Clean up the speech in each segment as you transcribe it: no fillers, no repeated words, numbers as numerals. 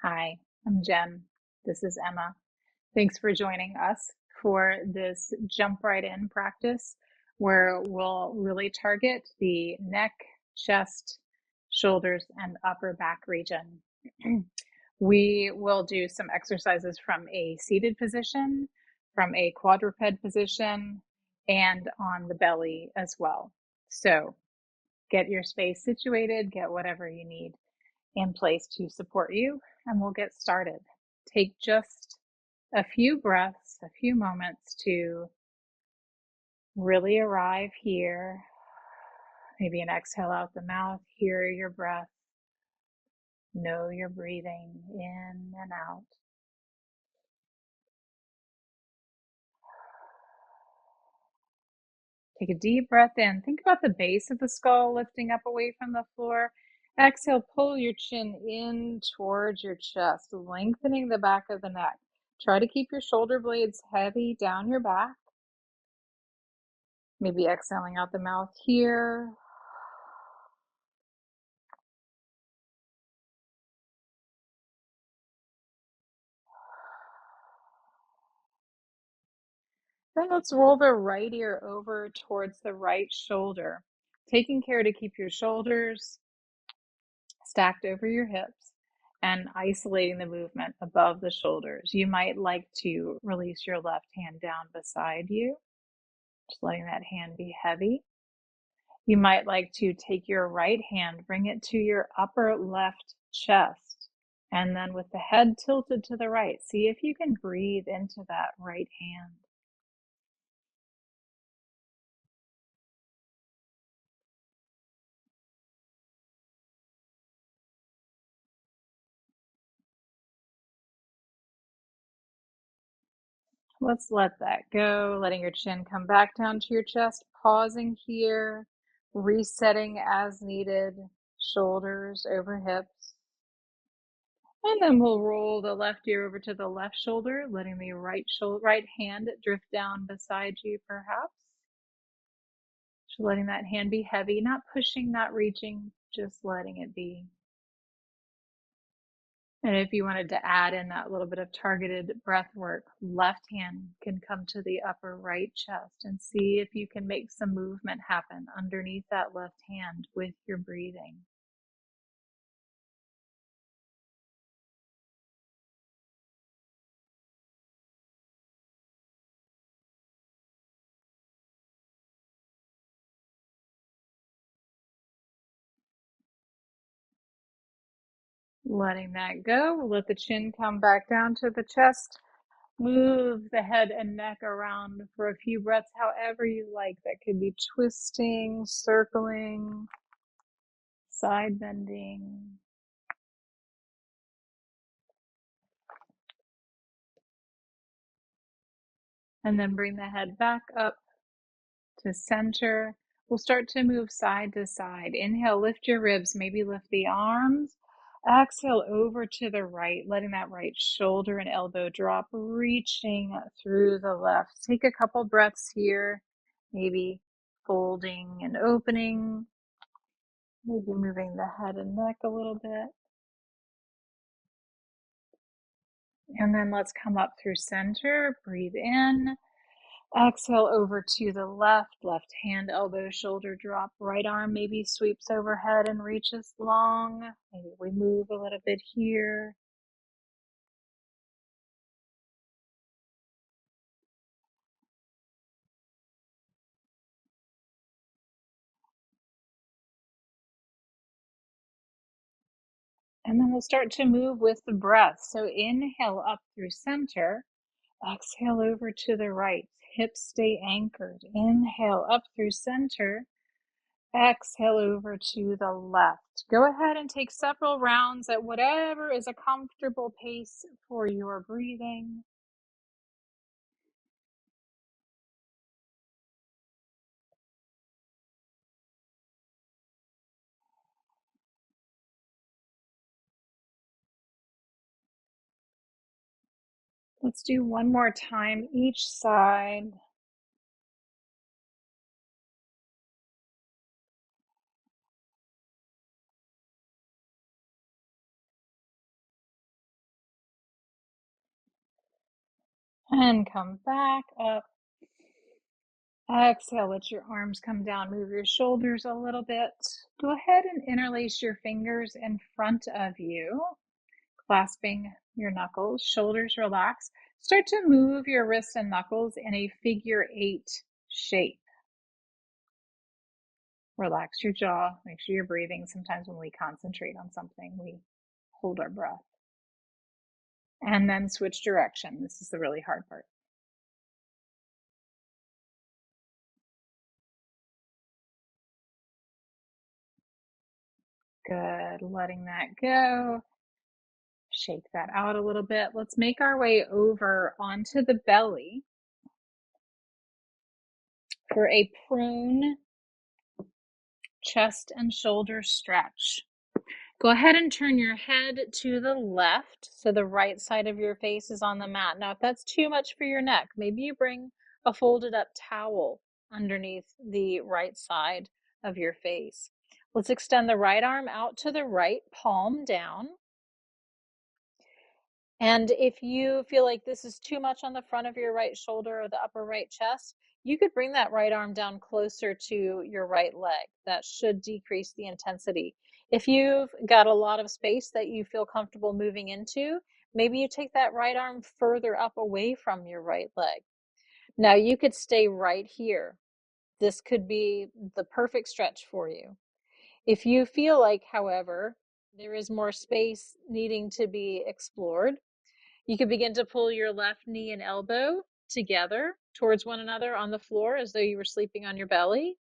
Hi, I'm Jen. This is Emma. Thanks for joining us for this jump right in practice where we'll really target the neck, chest, shoulders, and upper back region. We will do some exercises from a seated position, from a quadruped position, and on the belly as well. So get your space situated, get whatever you need in place to support you, and we'll get started. Take just a few breaths, a few moments to really arrive here. Maybe an exhale out the mouth, hear your breath, know you're breathing in and out. Take a deep breath in. Think about the base of the skull lifting up away from the floor. Exhale, pull your chin in towards your chest, lengthening the back of the neck. Try to keep your shoulder blades heavy down your back. Maybe exhaling out the mouth here. Then let's roll the right ear over towards the right shoulder, taking care to keep your shoulders stacked over your hips and isolating the movement above the shoulders. You might like to release your left hand down beside you, just letting that hand be heavy. You might like to take your right hand, bring it to your upper left chest, and then with the head tilted to the right, see if you can breathe into that right hand. Let's let that go, letting your chin come back down to your chest, pausing here, resetting as needed, shoulders over hips. And then we'll roll the left ear over to the left shoulder, letting the right hand drift down beside you perhaps. Just letting that hand be heavy, not pushing, not reaching, just letting it be. And if you wanted to add in that little bit of targeted breath work, left hand can come to the upper right chest and see if you can make some movement happen underneath that left hand with your breathing. Letting that go, we'll let the chin come back down to the chest. Move the head and neck around for a few breaths, however you like. That could be twisting, circling, side bending. And then bring the head back up to center. We'll start to move side to side. Inhale, lift your ribs, maybe lift the arms. Exhale over to the right, letting that right shoulder and elbow drop, reaching through the left. Take a couple breaths here, maybe folding and opening, maybe moving the head and neck a little bit. And then let's come up through center, breathe in. Exhale over to the left hand, elbow, shoulder drop, right arm maybe sweeps overhead and reaches long. Maybe we move a little bit here. And then we'll start to move with the breath. So inhale up through center, exhale over to the right. Hips stay anchored. Inhale up through center, exhale over to the left. Go ahead and take several rounds at whatever is a comfortable pace for your breathing. Let's do one more time each side. And come back up. Exhale, let your arms come down. Move your shoulders a little bit. Go ahead and interlace your fingers in front of you, clasping your knuckles. Shoulders relax. Start to move your wrists and knuckles in a figure 8 shape. Relax your jaw. Make sure you're breathing. Sometimes when we concentrate on something, we hold our breath. And then switch direction. This is the really hard part. Good. Letting that go. Shake that out a little bit. Let's make our way over onto the belly for a prone chest and shoulder stretch. Go ahead and turn your head to the left so the right side of your face is on the mat. Now, if that's too much for your neck, maybe you bring a folded up towel underneath the right side of your face. Let's extend the right arm out to the right, palm down. And if you feel like this is too much on the front of your right shoulder or the upper right chest, you could bring that right arm down closer to your right leg. That should decrease the intensity. If you've got a lot of space that you feel comfortable moving into, maybe you take that right arm further up away from your right leg. Now you could stay right here. This could be the perfect stretch for you. If you feel like, however, there is more space needing to be explored, you could begin to pull your left knee and elbow together towards one another on the floor as though you were sleeping on your belly.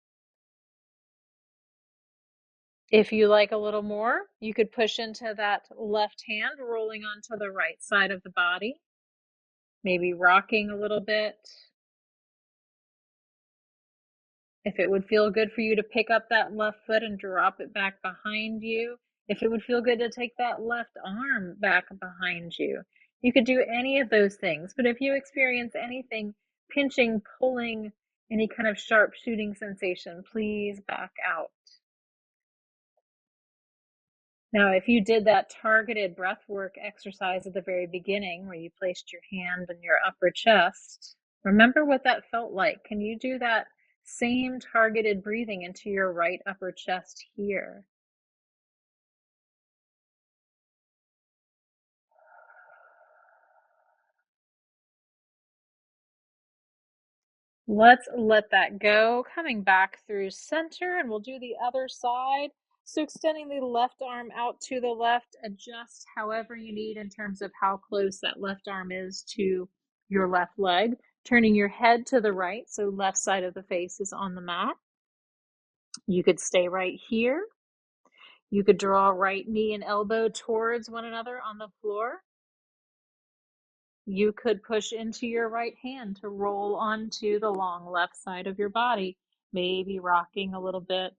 If you like a little more, you could push into that left hand, rolling onto the right side of the body, maybe rocking a little bit. If it would feel good for you to pick up that left foot and drop it back behind you, if it would feel good to take that left arm back behind you, you could do any of those things. But if you experience anything, pinching, pulling, any kind of sharp shooting sensation, please back out. Now, if you did that targeted breath work exercise at the very beginning where you placed your hand on your upper chest, remember what that felt like. Can you do that same targeted breathing into your right upper chest here? Let's let that go. Coming back through center, and we'll do the other side. So extending the left arm out to the left, adjust however you need in terms of how close that left arm is to your left leg. Turning your head to the right, so left side of the face is on the mat. You could stay right here. You could draw right knee and elbow towards one another on the floor. You could push into your right hand to roll onto the long left side of your body, maybe rocking a little bit.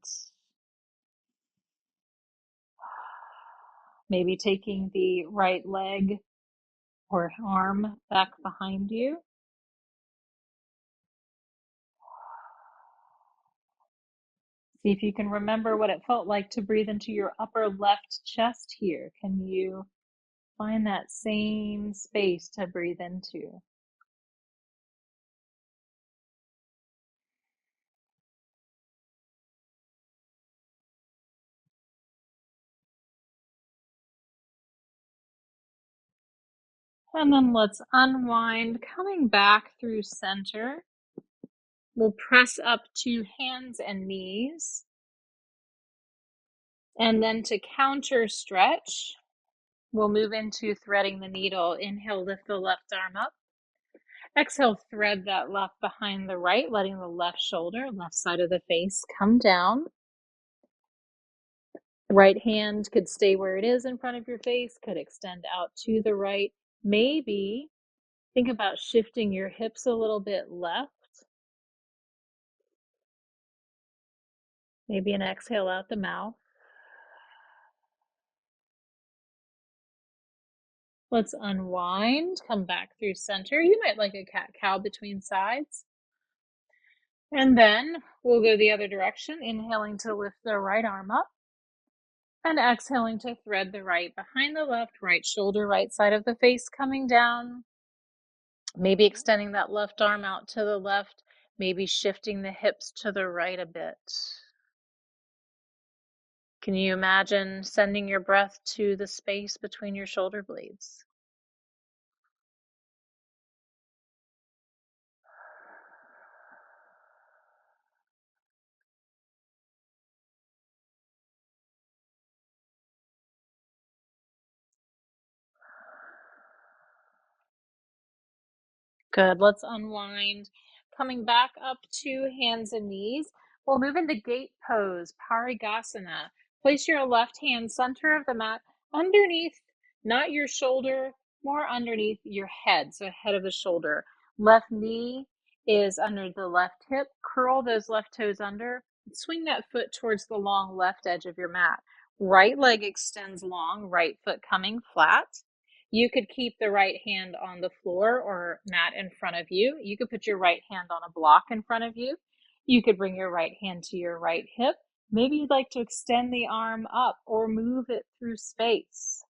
Maybe taking the right leg or arm back behind you. See if you can remember what it felt like to breathe into your upper left chest here. Can you find that same space to breathe into? And then let's unwind, coming back through center. We'll press up to hands and knees. And then to counter stretch, we'll move into threading the needle. Inhale, lift the left arm up. Exhale, thread that left behind the right, letting the left shoulder, left side of the face come down. Right hand could stay where it is in front of your face, could extend out to the right. Maybe think about shifting your hips a little bit left. Maybe an exhale out the mouth. Let's unwind, come back through center. You might like a cat-cow between sides. And then we'll go the other direction, inhaling to lift the right arm up and exhaling to thread the right behind the left, right shoulder, right side of the face coming down. Maybe extending that left arm out to the left, maybe shifting the hips to the right a bit. Can you imagine sending your breath to the space between your shoulder blades? Good. Let's unwind. Coming back up to hands and knees, we'll move into gate pose, Parigasana. Place your left hand center of the mat underneath, not your shoulder, more underneath your head, so head of the shoulder. Left knee is under the left hip. Curl those left toes under. Swing that foot towards the long left edge of your mat. Right leg extends long, right foot coming flat. You could keep the right hand on the floor or mat in front of you. You could put your right hand on a block in front of you. You could bring your right hand to your right hip. Maybe you'd like to extend the arm up or move it through space.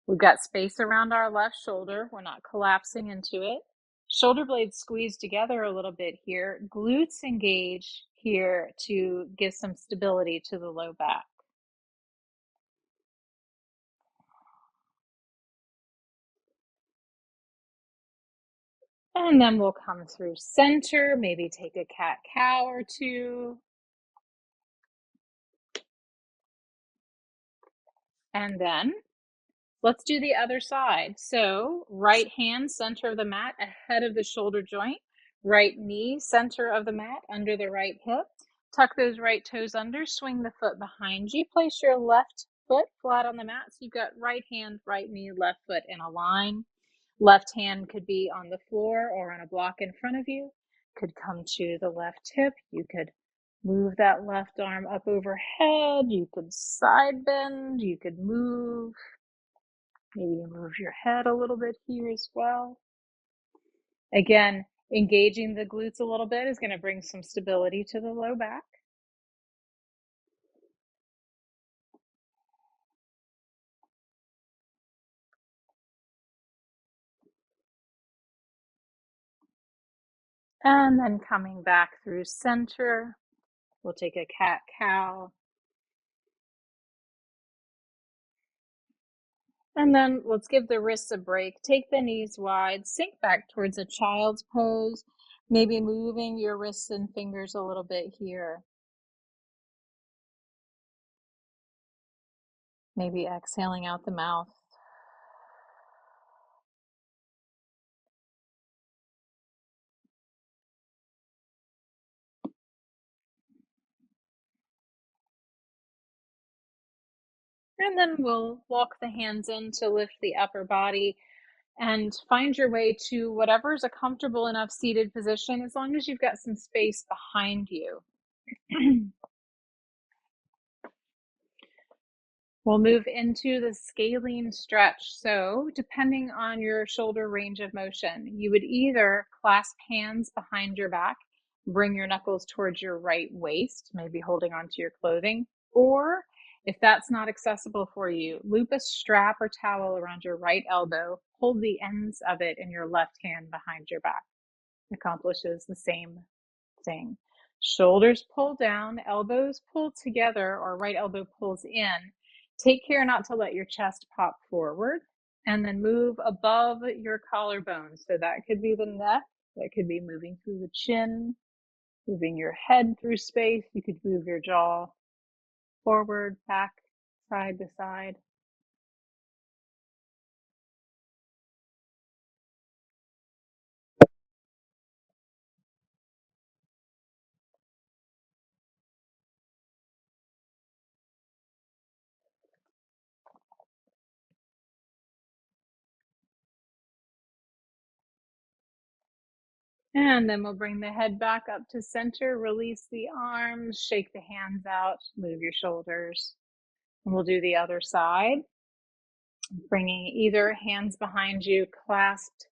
We've got space around our left shoulder. We're not collapsing into it. Shoulder blades squeeze together a little bit here. Glutes engage here to give some stability to the low back. And then we'll come through center, maybe take a cat-cow or two. And then let's do the other side. So right hand, center of the mat, ahead of the shoulder joint. Right knee, center of the mat, under the right hip. Tuck those right toes under, swing the foot behind you. Place your left foot flat on the mat. So you've got right hand, right knee, left foot in a line. Left hand could be on the floor or on a block in front of you. Could come to the left hip. You could move that left arm up overhead. You could side bend. You could move. Maybe move your head a little bit here as well. Again, engaging the glutes a little bit is going to bring some stability to the low back. And then coming back through center, we'll take a cat-cow. And then let's give the wrists a break. Take the knees wide, sink back towards a child's pose, maybe moving your wrists and fingers a little bit here. Maybe exhaling out the mouth. And then we'll walk the hands in to lift the upper body and find your way to whatever's a comfortable enough seated position, as long as you've got some space behind you. We'll move into the scalene stretch. So depending on your shoulder range of motion, you would either clasp hands behind your back, bring your knuckles towards your right waist, maybe holding onto your clothing, or if that's not accessible for you, loop a strap or towel around your right elbow, hold the ends of it in your left hand behind your back. Accomplishes the same thing. Shoulders pull down, elbows pull together, or right elbow pulls in. Take care not to let your chest pop forward, and then move above your collarbone. So that could be the neck, that could be moving through the chin, moving your head through space. You could move your jaw forward, back, side to side. And then we'll bring the head back up to center, release the arms, shake the hands out, move your shoulders. And we'll do the other side, bringing either hands behind you, clasped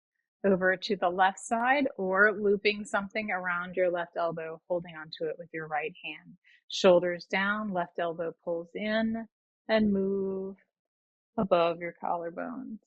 over to the left side, or looping something around your left elbow, holding onto it with your right hand. Shoulders down, left elbow pulls in, and move above your collarbones.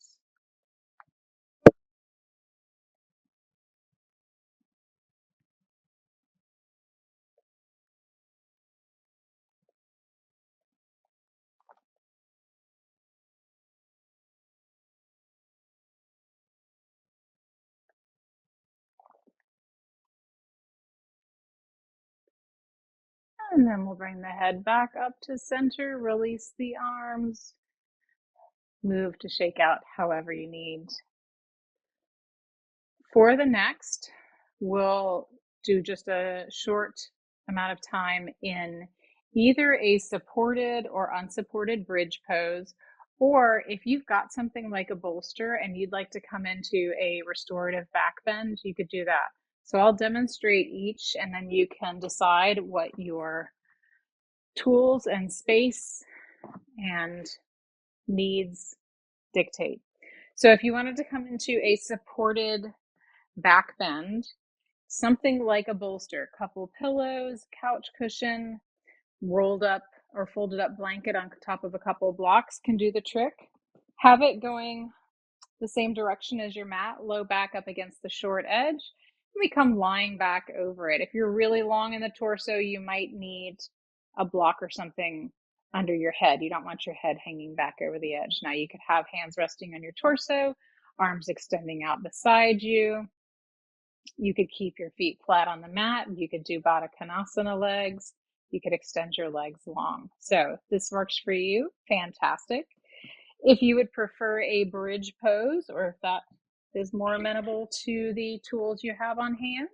And then we'll bring the head back up to center, release the arms, move to shake out however you need. For the next, we'll do just a short amount of time in either a supported or unsupported bridge pose, or if you've got something like a bolster and you'd like to come into a restorative back bend, you could do that. So I'll demonstrate each, and then you can decide what your tools and space and needs dictate. So if you wanted to come into a supported back bend, something like a bolster, couple pillows, couch cushion, rolled up or folded up blanket on top of a couple blocks can do the trick. Have it going the same direction as your mat, low back up against the short edge, and we come lying back over it. If you're really long in the torso, you might need a block or something under your head. You don't want your head hanging back over the edge. Now you could have hands resting on your torso, arms extending out beside you. You could keep your feet flat on the mat. You could do Baddha Konasana legs. You could extend your legs long. So this works for you. Fantastic. If you would prefer a bridge pose, or if that is more amenable to the tools you have on hand,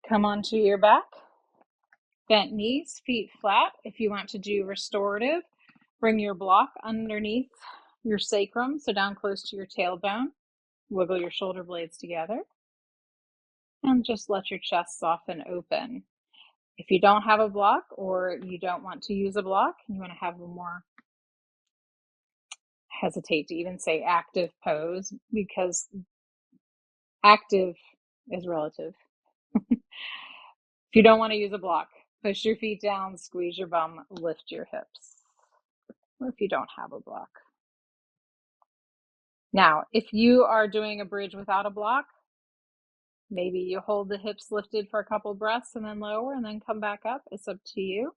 come onto your back, bent knees, feet flat. If you want to do restorative, bring your block underneath your sacrum, so down close to your tailbone. Wiggle your shoulder blades together and just let your chest soften open. If you don't have a block, or you don't want to use a block, you want to have a more, hesitate to even say active pose, because active is relative. If you don't want to use a block, push your feet down, squeeze your bum, lift your hips. Or if you don't have a block. Now, if you are doing a bridge without a block, maybe you hold the hips lifted for a couple breaths and then lower and then come back up. It's up to you.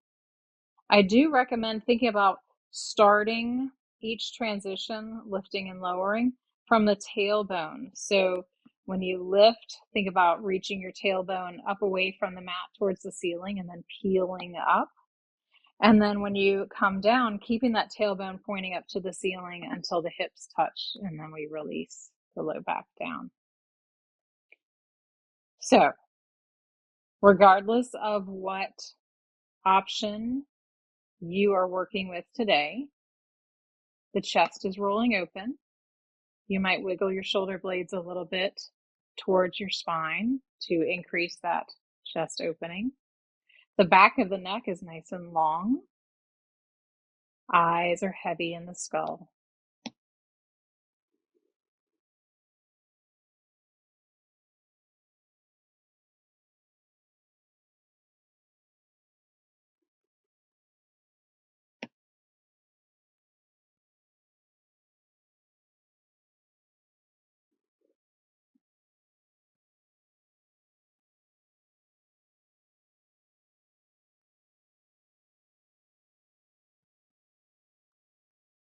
I do recommend thinking about starting each transition, lifting and lowering, from the tailbone. So when you lift, think about reaching your tailbone up away from the mat towards the ceiling and then peeling up. And then when you come down, keeping that tailbone pointing up to the ceiling until the hips touch, and then we release the low back down. So regardless of what option you are working with today, the chest is rolling open. You might wiggle your shoulder blades a little bit towards your spine to increase that chest opening. The back of the neck is nice and long. Eyes are heavy in the skull.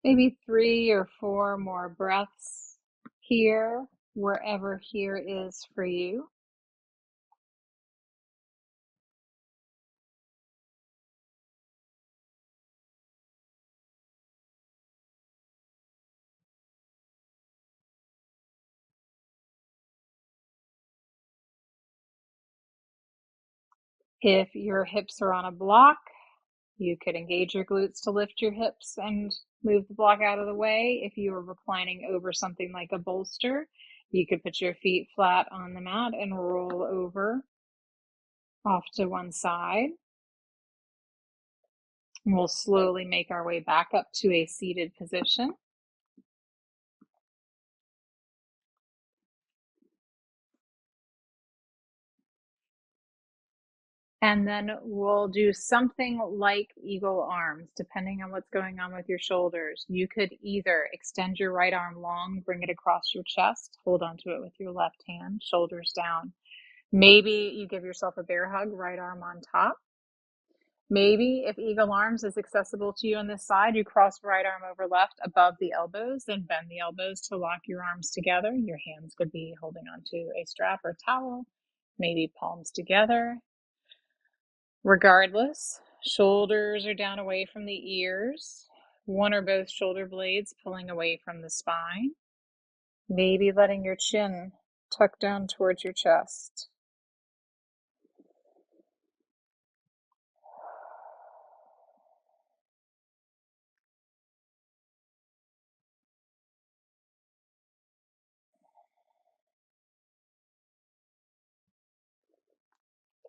Maybe 3 or 4 more breaths here, wherever here is for you. If your hips are on a block, you could engage your glutes to lift your hips and move the block out of the way. If you are reclining over something like a bolster, you could put your feet flat on the mat and roll over off to one side. And we'll slowly make our way back up to a seated position. And then we'll do something like eagle arms, depending on what's going on with your shoulders. You could either extend your right arm long, bring it across your chest, hold onto it with your left hand, shoulders down. Maybe you give yourself a bear hug, right arm on top. Maybe if eagle arms is accessible to you on this side, you cross right arm over left above the elbows, then bend the elbows to lock your arms together. Your hands could be holding onto a strap or towel, maybe palms together. Regardless, shoulders are down away from the ears, one or both shoulder blades pulling away from the spine, maybe letting your chin tuck down towards your chest.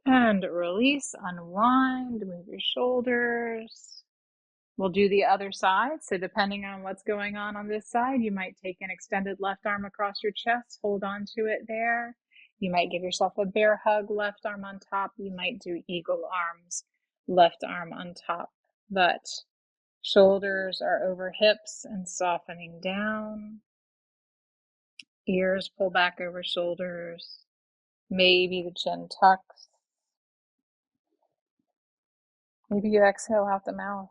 And release, unwind, move your shoulders. We'll do the other side. So depending on what's going on this side, you might take an extended left arm across your chest, hold on to it there. You might give yourself a bear hug, left arm on top. You might do eagle arms, left arm on top. But shoulders are over hips and softening down. Ears pull back over shoulders. Maybe the chin tucks. Maybe you exhale out the mouth.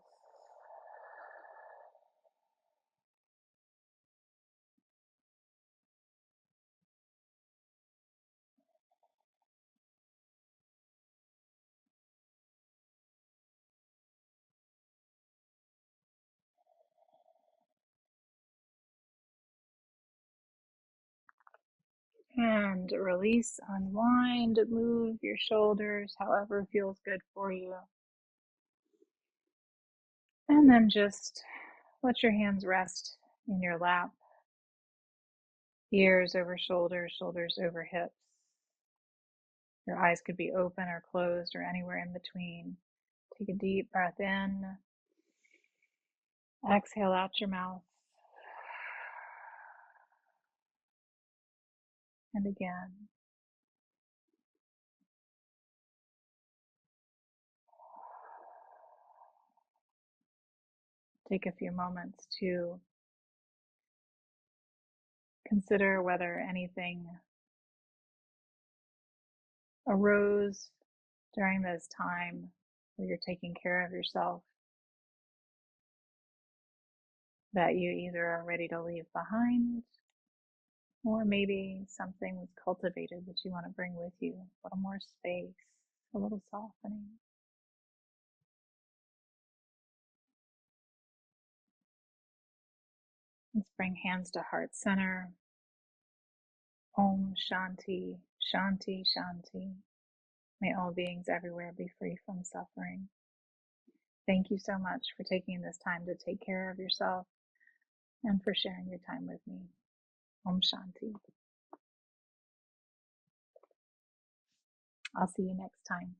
And release, unwind, move your shoulders however feels good for you. And then just let your hands rest in your lap. Ears over shoulders, shoulders over hips. Your eyes could be open or closed or anywhere in between. Take a deep breath in. Exhale out your mouth. And again. Take a few moments to consider whether anything arose during this time where you're taking care of yourself that you either are ready to leave behind, or maybe something was cultivated that you want to bring with you. A little more space, a little softening. Let's bring hands to heart center. Om Shanti, Shanti, Shanti. May all beings everywhere be free from suffering. Thank you so much for taking this time to take care of yourself and for sharing your time with me. Om Shanti. I'll see you next time.